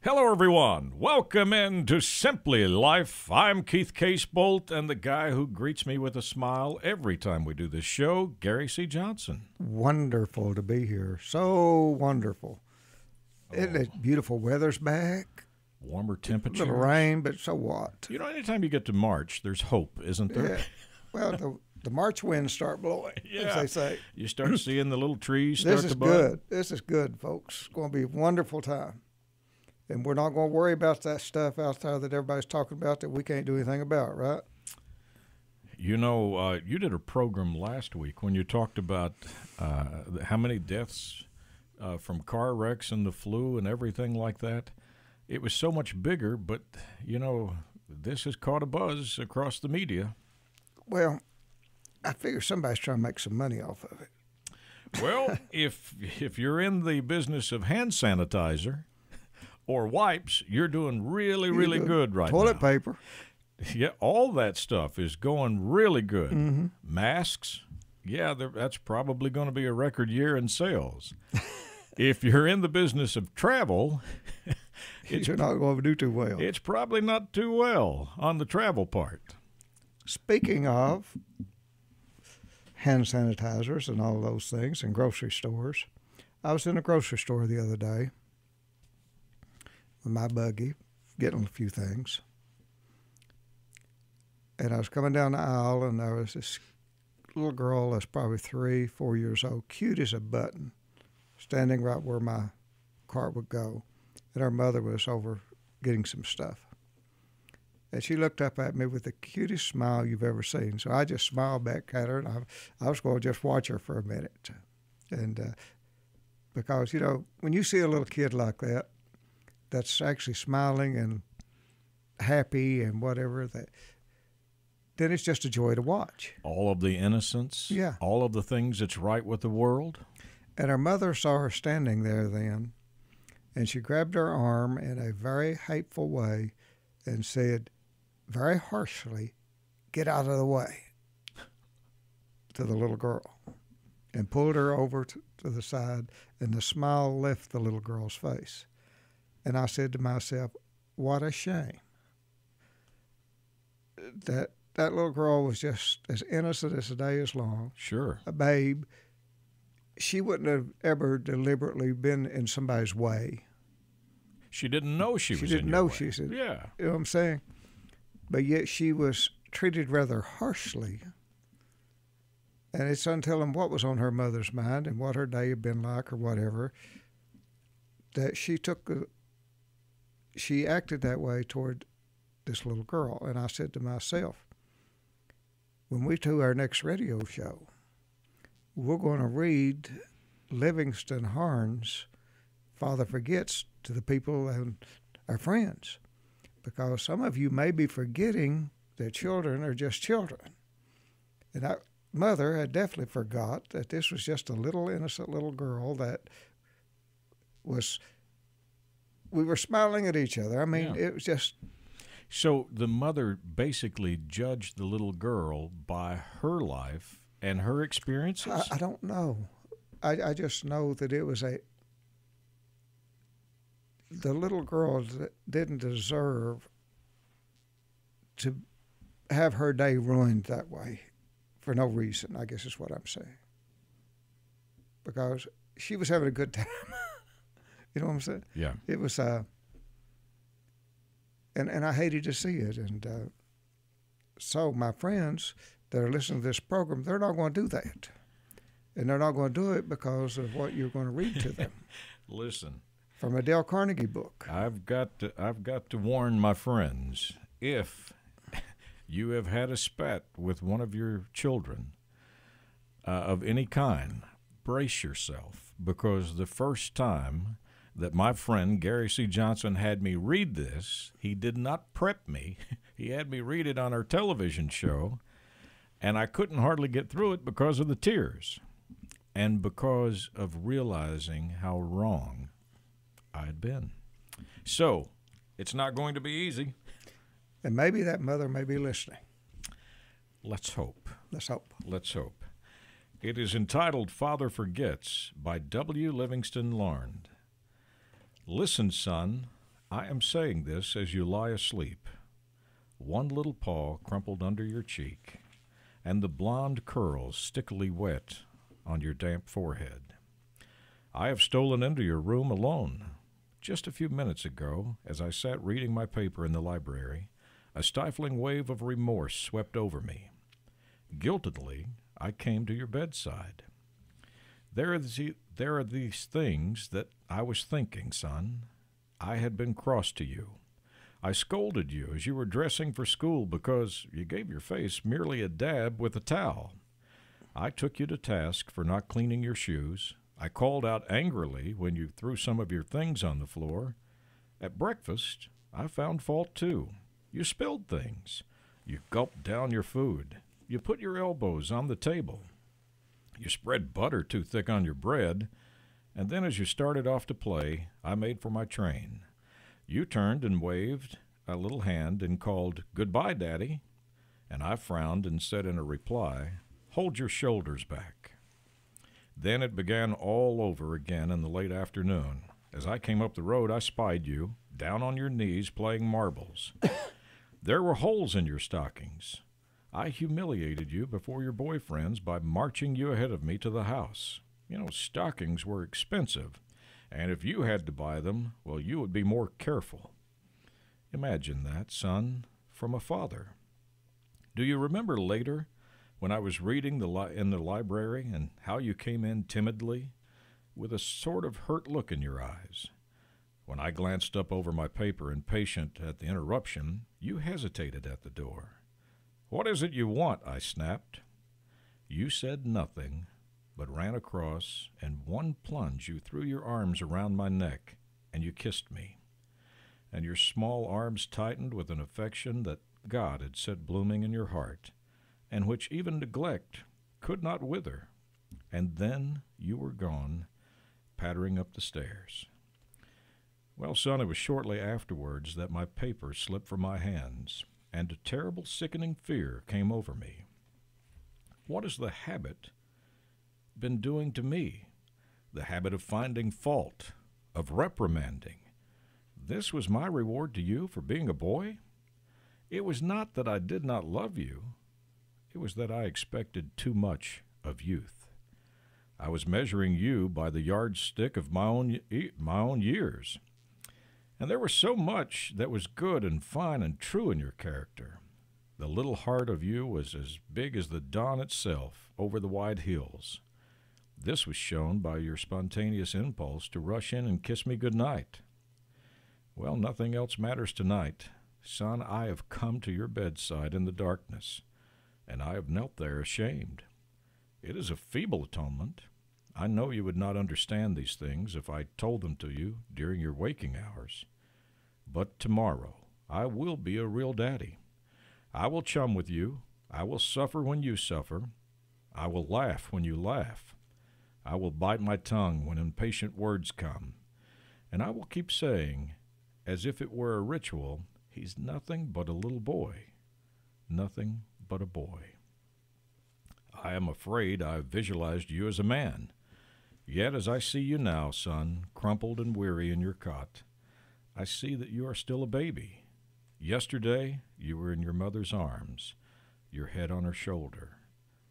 Hello, everyone. Welcome into Simply Life. I'm Keith Casebolt, and the guy who greets me with a smile every time we do this show, Gary C. Johnson. Wonderful to be here. So wonderful. Isn't it beautiful? Weather's back. Warmer temperatures. A little rain, but so what? You know, anytime you get to March, there's hope, isn't there? Yeah. Well, the March winds start blowing, as they say. You start seeing the little trees start This to bud. is good. This is good, folks. It's going to be a wonderful time. And we're not going to worry about that stuff out there that everybody's talking about that we can't do anything about, right? You know, you did a program last week when you talked about how many deaths from car wrecks and the flu and everything like that. It was so much bigger, but, you know, this has caught a buzz across the media. Well, I figure somebody's trying to make some money off of it. Well, if you're in the business of hand sanitizer or wipes, you're doing really good right now. Toilet paper. Yeah, all that stuff is going really good. Mm-hmm. Masks, yeah, that's probably going to be a record year in sales. If you're in the business of travel, You're not going to do too well. it's probably not too well on the travel part. Speaking of hand sanitizers and all those things in grocery stores, I was in a grocery store the other day with my buggy, getting a few things. And I was coming down the aisle, and there was this little girl that's probably 3, 4 years old, cute as a button, standing right where my cart would go. And her mother was over getting some stuff. And she looked up at me with the cutest smile you've ever seen. So I just smiled back at her, and I was going to just watch her for a minute. And because, you know, when you see a little kid like that, that's actually smiling and happy and whatever, then it's just a joy to watch. All of the innocence, Yeah. all of the things that's right with the world. And her mother saw her standing there then, and she grabbed her arm in a very hateful way and said, very harshly, "Get out of the way," to the little girl, and pulled her over to the side, and the smile left the little girl's face. And I said to myself, what a shame. That little girl was just as innocent as the day is long. Sure. A babe. She wouldn't have ever deliberately been in somebody's way. She didn't know she was in your didn't know way. she said. Yeah. You know what I'm saying? But yet she was treated rather harshly. And it's untelling what was on her mother's mind and what her day had been like or whatever, that she acted that way toward this little girl. And I said to myself, when we do our next radio show, we're going to read Livingston Harn's Father Forgets to the people and our friends, because some of you may be forgetting that children are just children. And our mother had definitely forgot that this was just a little innocent little girl that was, we were smiling at each other. I mean, Yeah. It was just. So the mother basically judged the little girl by her life and her experiences? I don't know. I just know that it was the little girl that didn't deserve to have her day ruined that way for no reason, I guess is what I'm saying. Because she was having a good time. You know what I'm saying? Yeah. It was, and I hated to see it. And so my friends that are listening to this program, they're not going to do that. And they're not going to do it because of what you're going to read to them. Listen. From a Dale Carnegie book. I've got to warn my friends, if you have had a spat with one of your children of any kind, brace yourself, because the first time that my friend Gary C. Johnson had me read this, he did not prep me. He had me read it on our television show, and I couldn't hardly get through it because of the tears and because of realizing how wrong I had been. So it's not going to be easy. And maybe that mother may be listening. Let's hope. Let's hope. Let's hope. It is entitled Father Forgets by W. Livingston Larned. Listen, son, I am saying this as you lie asleep, one little paw crumpled under your cheek, and the blonde curls stickily wet on your damp forehead. I have stolen into your room alone. Just a few minutes ago, as I sat reading my paper in the library, a stifling wave of remorse swept over me. Guiltily, I came to your bedside. There are these things that I was thinking, son. I had been cross to you. I scolded you as you were dressing for school because you gave your face merely a dab with a towel. I took you to task for not cleaning your shoes. I called out angrily when you threw some of your things on the floor. At breakfast, I found fault too. You spilled things. You gulped down your food. You put your elbows on the table. You spread butter too thick on your bread. And then as you started off to play, I made for my train. You turned and waved a little hand and called, "Goodbye, Daddy." And I frowned and said in a reply, "Hold your shoulders back." Then it began all over again in the late afternoon. As I came up the road, I spied you, down on your knees playing marbles. There were holes in your stockings. I humiliated you before your boyfriends by marching you ahead of me to the house. You know, stockings were expensive, and if you had to buy them, well, you would be more careful. Imagine that, son, from a father. Do you remember later, when I was reading in the library, and how you came in timidly, with a sort of hurt look in your eyes? When I glanced up over my paper, impatient at the interruption, you hesitated at the door. "What is it you want?" I snapped. You said nothing, but ran across, and one plunge you threw your arms around my neck, and you kissed me. And your small arms tightened with an affection that God had set blooming in your heart, and which even neglect could not wither. And then you were gone, pattering up the stairs. Well, son, it was shortly afterwards that my paper slipped from my hands, and a terrible, sickening fear came over me. What has the habit been doing to me? The habit of finding fault, of reprimanding. This was my reward to you for being a boy? It was not that I did not love you. It was that I expected too much of youth. I was measuring you by the yardstick of my own years. And there was so much that was good and fine and true in your character. The little heart of you was as big as the dawn itself over the wide hills. This was shown by your spontaneous impulse to rush in and kiss me good night. Well, nothing else matters tonight. Son, I have come to your bedside in the darkness, and I have knelt there ashamed. It is a feeble atonement. I know you would not understand these things if I told them to you during your waking hours. But tomorrow I will be a real daddy. I will chum with you. I will suffer when you suffer. I will laugh when you laugh. I will bite my tongue when impatient words come. And I will keep saying, as if it were a ritual, he's nothing but a little boy. Nothing but a boy. I am afraid I have visualized you as a man. Yet as I see you now, son, crumpled and weary in your cot, I see that you are still a baby. Yesterday you were in your mother's arms, your head on her shoulder,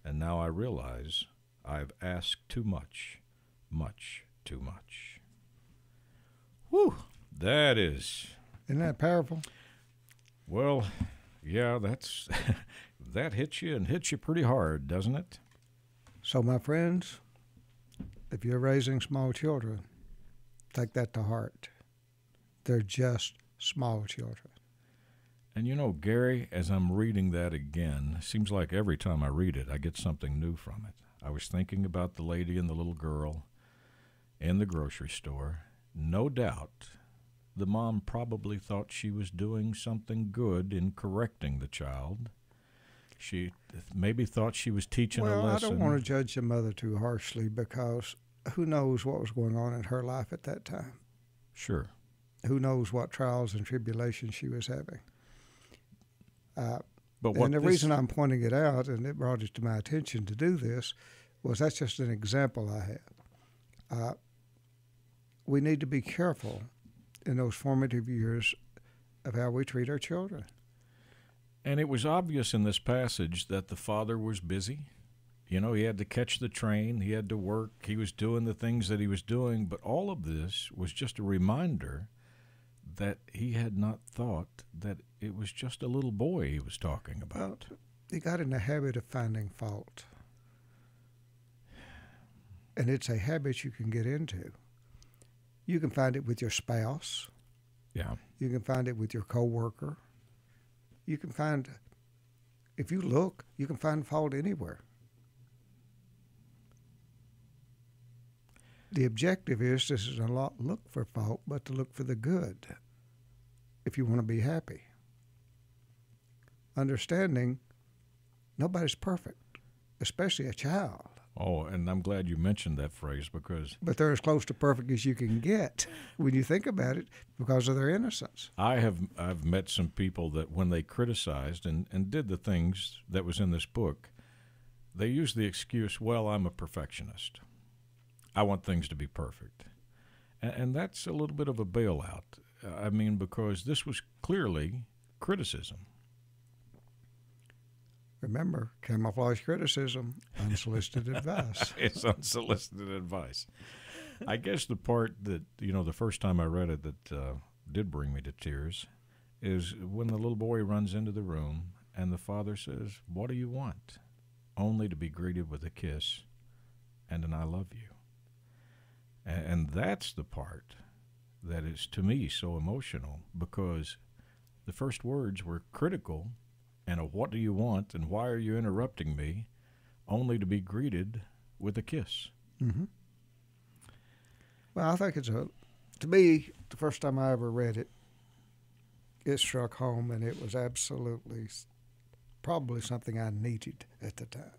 and now I realize I have asked too much, much too much. Whew, that is... Isn't that powerful? Well, yeah, that's that hits you and hits you pretty hard, doesn't it? So, my friends, if you're raising small children, take that to heart. They're just small children. And you know, Gary, as I'm reading that again, it seems like every time I read it, I get something new from it. I was thinking about the lady and the little girl in the grocery store. No doubt the mom probably thought she was doing something good in correcting the child. She maybe thought she was teaching a lesson. Well, I don't want to judge the mother too harshly because who knows what was going on in her life at that time. Sure. Who knows what trials and tribulations she was having. But the reason I'm pointing it out, and it brought it to my attention to do this, was that's just an example I have. We need to be careful in those formative years of how we treat our children. And it was obvious in this passage that the father was busy. You know, he had to catch the train, he had to work, he was doing the things that he was doing, but all of this was just a reminder that he had not thought that it was just a little boy he was talking about. Well, he got in the habit of finding fault. And it's a habit you can get into. You can find it with your spouse. Yeah. You can find it with your coworker. You can find, if you look, you can find fault anywhere. The objective is to not look for fault, but to look for the good if you want to be happy. Understanding nobody's perfect, especially a child. Oh, and I'm glad you mentioned that phrase because... But they're as close to perfect as you can get when you think about it because of their innocence. I've met some people that when they criticized and did the things that was in this book, they used the excuse, well, I'm a perfectionist. I want things to be perfect. And that's a little bit of a bailout. I mean, because this was clearly criticism. Remember, camouflage criticism, unsolicited advice. It's unsolicited advice. I guess the part that, the first time I read it that did bring me to tears is when the little boy runs into the room and the father says, "What do you want?" Only to be greeted with a kiss and an "I love you." And that's the part that is, to me, so emotional because the first words were critical and a "what do you want" and "why are you interrupting me," only to be greeted with a kiss. Mm-hmm. Well, I think to me, the first time I ever read it, it struck home, and it was absolutely probably something I needed at the time.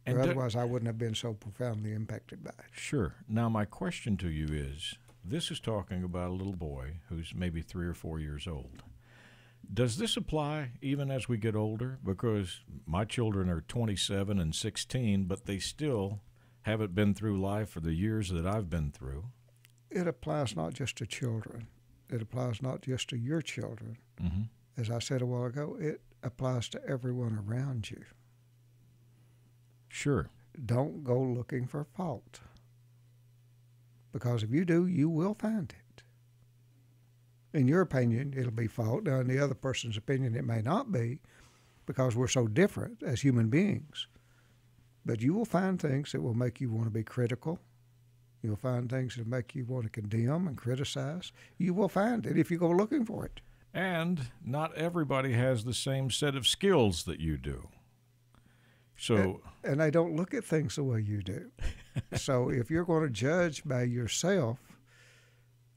And or otherwise, I wouldn't have been so profoundly impacted by it. Sure. Now, my question to you is, this is talking about a little boy who's maybe 3 or 4 years old. Does this apply even as we get older? Because my children are 27 and 16, but they still haven't been through life for the years that I've been through. It applies not just to children. It applies not just to your children. Mm-hmm. As I said a while ago, it applies to everyone around you. Sure. Don't go looking for fault. Because if you do, you will find it. In your opinion, it'll be fault. Now, in the other person's opinion, it may not be because we're so different as human beings. But you will find things that will make you want to be critical. You'll find things that make you want to condemn and criticize. You will find it if you go looking for it. And not everybody has the same set of skills that you do. So, and they don't look at things the way you do. So if you're going to judge by yourself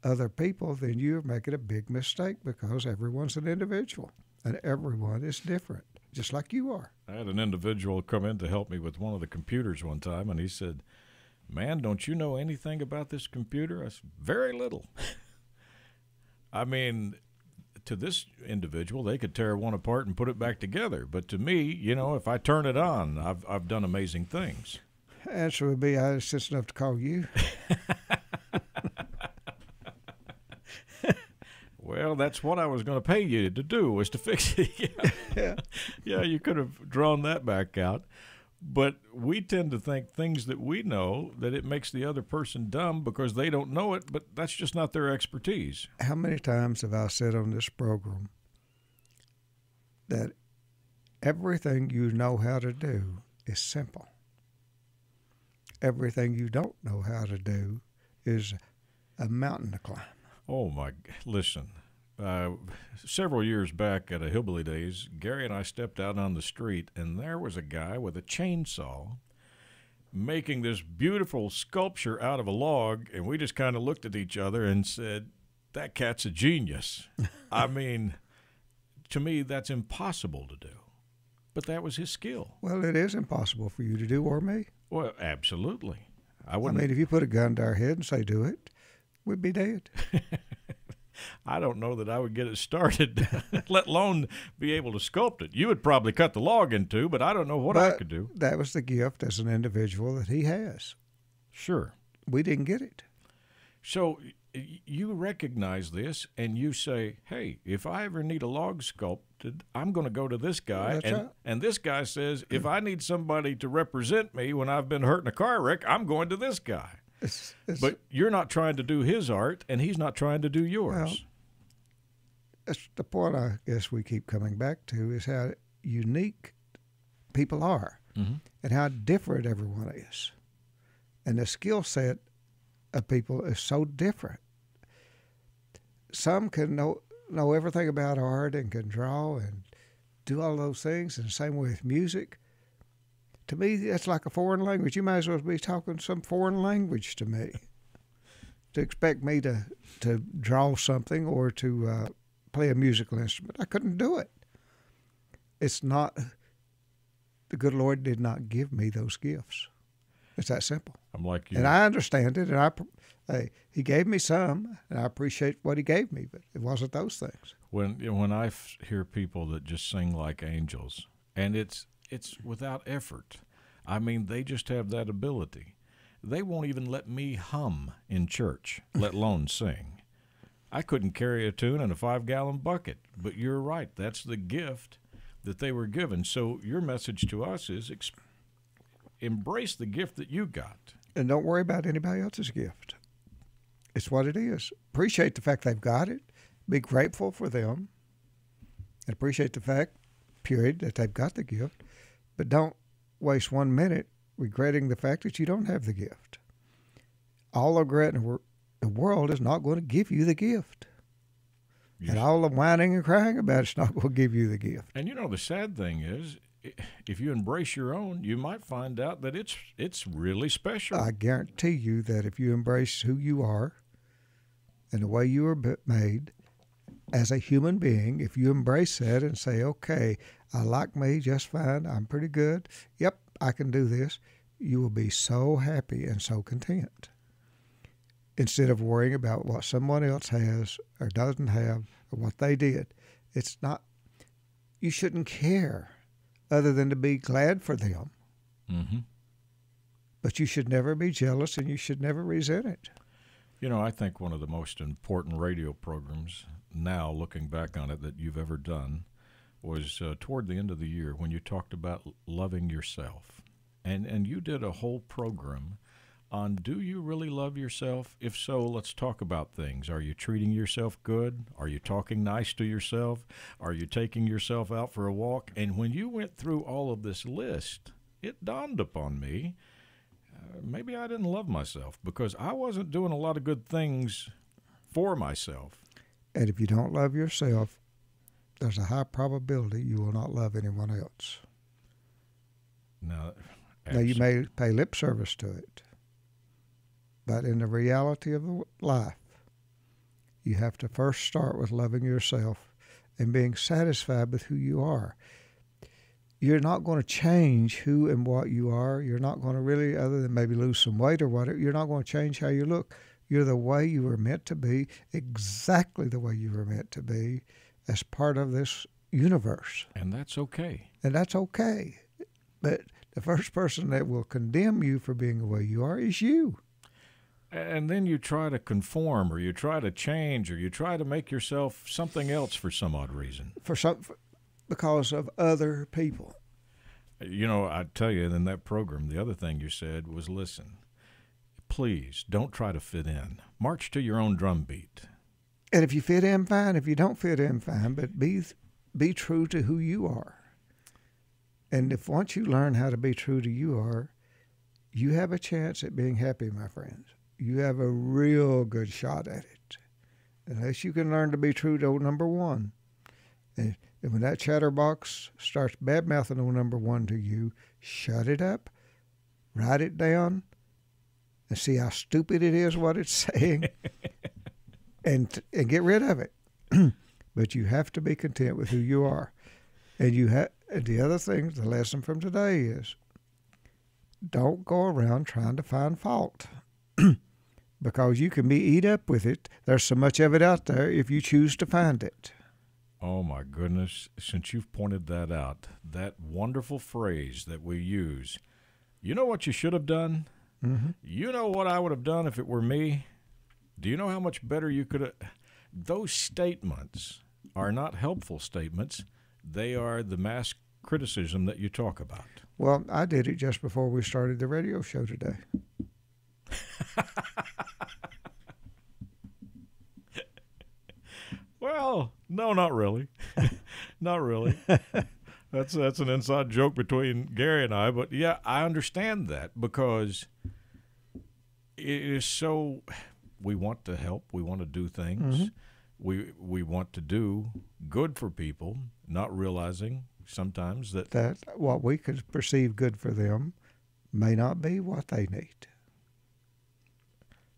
other people, then you're making a big mistake because everyone's an individual and everyone is different, just like you are. I had an individual come in to help me with one of the computers one time, and he said, "Man, don't you know anything about this computer?" I said, "Very little." I mean, to this individual, they could tear one apart and put it back together. But to me, if I turn it on, I've done amazing things. Answer would be, I was sense enough to call you. Well, that's what I was going to pay you to do, was to fix it. Yeah, you could have drawn that back out. But we tend to think things that we know, that it makes the other person dumb because they don't know it, but that's just not their expertise. How many times have I said on this program that everything you know how to do is simple? Everything you don't know how to do is a mountain to climb. Oh, listen. Several years back at a Hillbilly Days, Gary and I stepped out on the street, and there was a guy with a chainsaw making this beautiful sculpture out of a log, and we just kind of looked at each other and said, "That cat's a genius." I mean, to me, that's impossible to do. But that was his skill. Well, it is impossible for you to do, or me. Well, absolutely. I mean, if you put a gun to our head and say, "Do it," we'd be dead. I don't know that I would get it started, let alone be able to sculpt it. You would probably cut the log in two, but I don't know what I could do. That was the gift as an individual that he has. Sure. We didn't get it. So you recognize this and you say, hey, if I ever need a log sculpted, I'm going to go to this guy. That's right. And this guy says, if I need somebody to represent me when I've been hurt in a car wreck, I'm going to this guy. But you're not trying to do his art, and he's not trying to do yours. Well, that's the point I guess we keep coming back to, is how unique people are and how different everyone is. And the skill set of people is so different. Some can know everything about art and can draw and do all those things, and the same way with music. To me, that's like a foreign language. You might as well be talking some foreign language to me. To expect me to draw something or to play a musical instrument, I couldn't do it. It's not, the good Lord did not give me those gifts. It's that simple. I'm like you. And I understand it, and he gave me some, and I appreciate what he gave me, but it wasn't those things. When I hear people that just sing like angels, and it's without effort. I mean, they just have that ability. They won't even let me hum in church, let alone sing. I couldn't carry a tune in a 5-gallon bucket, but you're right. That's the gift that they were given. So your message to us is embrace the gift that you got. And don't worry about anybody else's gift. It's what it is. Appreciate the fact they've got it. Be grateful for them. And appreciate the fact, period, that they've got the gift. But don't waste 1 minute regretting the fact that you don't have the gift. All the regret in the world is not going to give you the gift. Yes. And all the whining and crying about it's not going to give you the gift. And the sad thing is, if you embrace your own, you might find out that it's really special. I guarantee you that if you embrace who you are and the way you were made as a human being, if you embrace that and say, okay, I like me just fine, I'm pretty good, yep, I can do this, you will be so happy and so content. Instead of worrying about what someone else has or doesn't have or what they did. It's not, you shouldn't care other than to be glad for them. Mm-hmm. But you should never be jealous and you should never resent it. I think one of the most important radio programs now, looking back on it, that you've ever done was toward the end of the year when you talked about loving yourself. And you did a whole program on, do you really love yourself? If so, let's talk about things. Are you treating yourself good? Are you talking nice to yourself? Are you taking yourself out for a walk? And when you went through all of this list, it dawned upon me, maybe I didn't love myself because I wasn't doing a lot of good things for myself. And if you don't love yourself, there's a high probability you will not love anyone else. Now, you may pay lip service to it, but in the reality of life, you have to first start with loving yourself and being satisfied with who you are. You're not going to change who and what you are. You're not going to really, other than maybe lose some weight or whatever, you're not going to change how you look. You're the way you were meant to be, exactly the way you were meant to be as part of this universe. And that's okay. And that's okay. But the first person that will condemn you for being the way you are is you. And then you try to conform, or you try to change, or you try to make yourself something else for some odd reason. Because of other people. I tell you, in that program, the other thing you said was, listen, please don't try to fit in. March to your own drum beat. And if you fit in, fine. If you don't fit in, fine. But be true to who you are. And if once you learn how to be true to you are, you have a chance at being happy, my friends. You have a real good shot at it. Unless you can learn to be true to number one. And when that chatterbox starts bad-mouthing on number one to you, shut it up, write it down, and see how stupid it is what it's saying, and get rid of it. But you have to be content with who you are. And the other thing, the lesson from today is, don't go around trying to find fault. Because you can be eat up with it. There's so much of it out there if you choose to find it. Oh, my goodness. Since you've pointed that out, that wonderful phrase that we use, you know what you should have done? Mm-hmm. You know what I would have done if it were me? Do you know how much better you could have? Those statements are not helpful statements. They are the mass criticism that you talk about. Well, I did it just before we started the radio show today. Well, no, not really. Not really. That's an inside joke between Gary and I, but yeah, I understand that because it is so. We want to help. We want to do things. Mm-hmm. We want to do good for people, not realizing sometimes that what we could perceive good for them may not be what they need.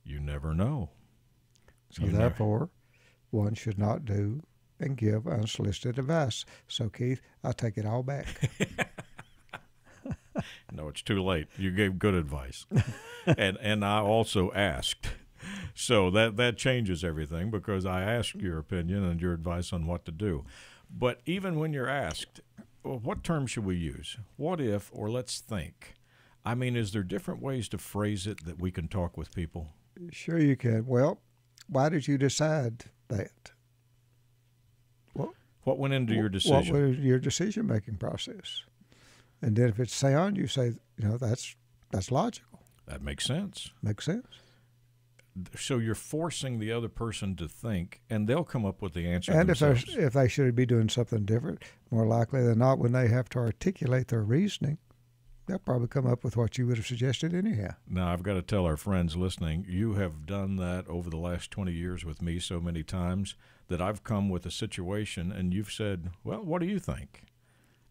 You never know. So therefore, one should not do and give unsolicited advice. So, Keith, I take it all back. No, it's too late. You gave good advice. and I also asked. So that changes everything because I asked your opinion and your advice on what to do. But even when you're asked, well, what term should we use? What if, or let's think. I mean, is there different ways to phrase it that we can talk with people? Sure you can. Well, why did you decide that? What went into your decision? What was your decision-making process? And then if it's sound, you say, that's logical. That makes sense. Makes sense. So you're forcing the other person to think, and they'll come up with the answer and themselves. if they should be doing something different, more likely than not, when they have to articulate their reasoning, they'll probably come up with what you would have suggested anyhow. Now, I've got to tell our friends listening, you have done that over the last 20 years with me so many times that I've come with a situation, and you've said, well, what do you think?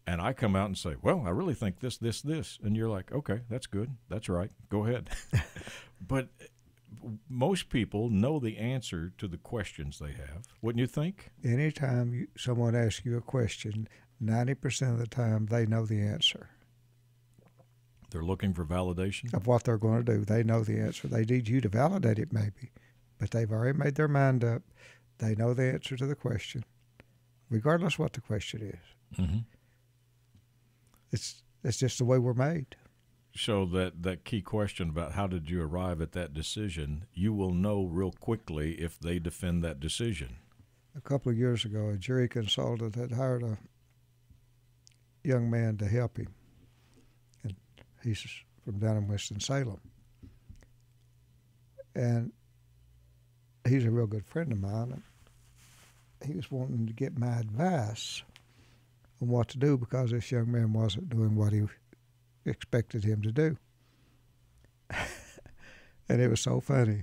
And I come out and say, well, I really think this, this, this. And you're like, okay, that's good. That's right. Go ahead. But most people know the answer to the questions they have, wouldn't you think? Anytime someone asks you a question, 90% of the time they know the answer. They're looking for validation? Of what they're going to do. They know the answer. They need you to validate it maybe, but they've already made their mind up. They know the answer to the question, regardless what the question is. Mm-hmm. It's just the way we're made. So that key question about how did you arrive at that decision, you will know real quickly if they defend that decision. A couple of years ago, a jury consultant had hired a young man to help him. And he's from down in Winston-Salem. And he's a real good friend of mine. And he was wanting to get my advice on what to do because this young man wasn't doing what he expected him to do. And it was so funny.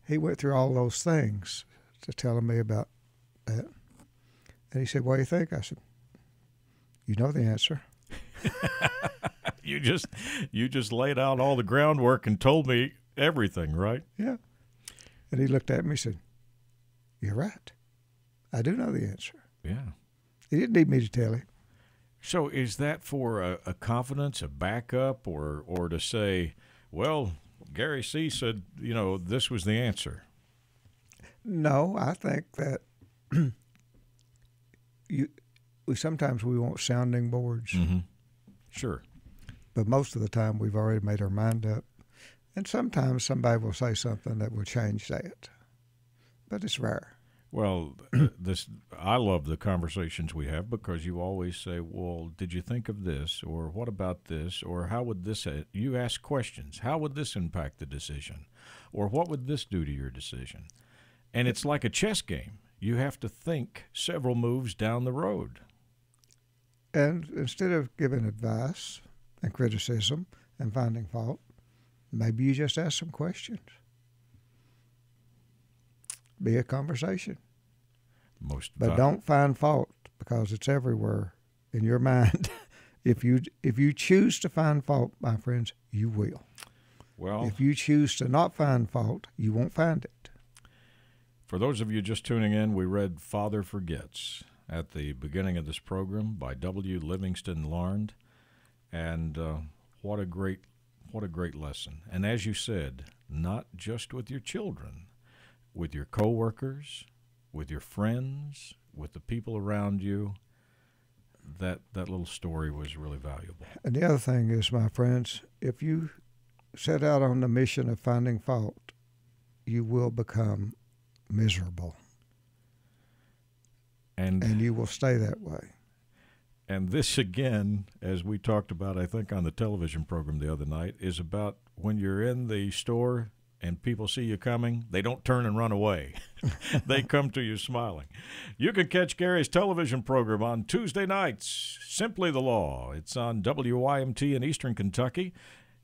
He went through all those things to telling me about that. And he said, what do you think? I said, you know the answer. You just laid out all the groundwork and told me everything, right? Yeah. And he looked at me and said, you're right. I do know the answer. Yeah. He didn't need me to tell him. So is that for a confidence, a backup, or to say, well, Gary C. said, this was the answer? No, I think that sometimes we want sounding boards. Mm-hmm. Sure. But most of the time we've already made our mind up. And sometimes somebody will say something that will change that. But it's rare. Well, I love the conversations we have because you always say, well, did you think of this? Or what about this? Or how would this, you ask questions. How would this impact the decision? Or what would this do to your decision? And it's like a chess game. You have to think several moves down the road. And instead of giving advice and criticism and finding fault, maybe you just ask some questions. Be a conversation. But don't find fault because it's everywhere in your mind. If you choose to find fault, my friends, you will. Well, if you choose to not find fault, you won't find it. For those of you just tuning in, we read Father Forgets at the beginning of this program by W. Livingston Larned, and what a great lesson. And as you said, not just with your children, with your coworkers, with your friends, with the people around you. That little story was really valuable. And the other thing is, my friends, if you set out on the mission of finding fault, you will become miserable. And you will stay that way. And this, again, as we talked about, I think, on the television program the other night, is about when you're in the store and people see you coming, they don't turn and run away. They come to you smiling. You can catch Gary's television program on Tuesday nights, Simply the Law. It's on WYMT in Eastern Kentucky.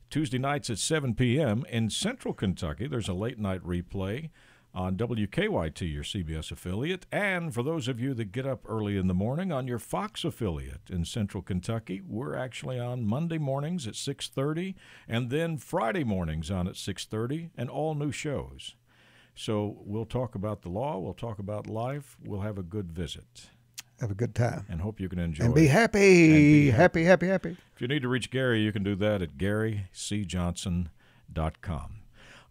Tuesday nights at 7 p.m. In Central Kentucky, there's a late-night replay on WKYT, your CBS affiliate, and for those of you that get up early in the morning, on your Fox affiliate in Central Kentucky. We're actually on Monday mornings at 6:30, and then Friday mornings on at 6:30, and all new shows. So we'll talk about the law, we'll talk about life, we'll have a good visit. Have a good time. And hope you can enjoy and be happy. Happy. If you need to reach Gary, you can do that at GaryCJohnson.com.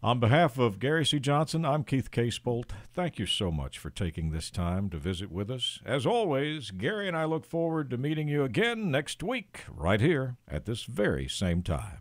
On behalf of Gary C. Johnson, I'm Keith Casebolt. Thank you so much for taking this time to visit with us. As always, Gary and I look forward to meeting you again next week, right here at this very same time.